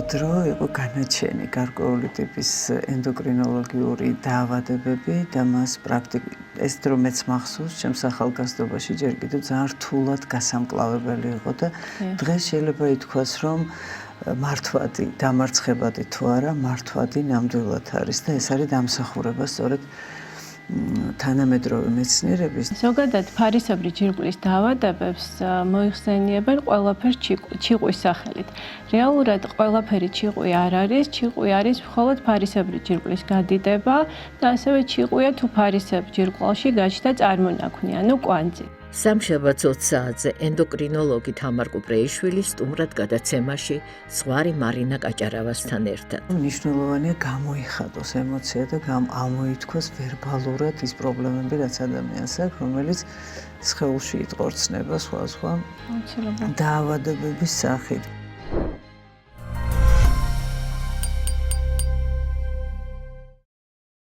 დრო იყო განაჩენი გარკვეული ტიპის ენდოკრინოლოგიური დაავადებები და მას ეს დრო მეც მახსოვს ჩემს ახალგაზრდობაში ჯერ კიდევ ძალიან რთულად გასამკლავებელი იყო და დღეს შეიძლება ითქვას რომ მართვადი, დამარცხებადი თუ არა, მართვადი ნამდვილად არის და ეს არის დამსახურება სწორედ თანამედროვე მეცნიერების. ზოგადად ფარისებრი ჯირკვლის დაავადებებს მოიხსენიებენ ყველაფერს ჩიყვის სახელით. რეალურად ყველაფერი ჩიყვი არ არის, ჩიყვი არის მხოლოდ ფარისებრი ჯირკვლის გადიდება და ასევე ჩიყვია თუ ფარისებრ ჯირკვალში გაჩნდა წარმონაქმნი, ანუ კვანძი. სამშაბათს 20 საათზე ენდოკრინოლოგი თამარ კუპრეიშვილი სტუმრად გადაცემაში ზღვარი მარინა კაჭარავასთან ერთად. მნიშვნელოვანია გამოიხატოს ემოცია და ამოითქვას ვერბალურად ის პრობლემები, რაც ადამიანს აქვს, რომელიც სხეულში იტყორცნება სხვა დაავადებების სახით.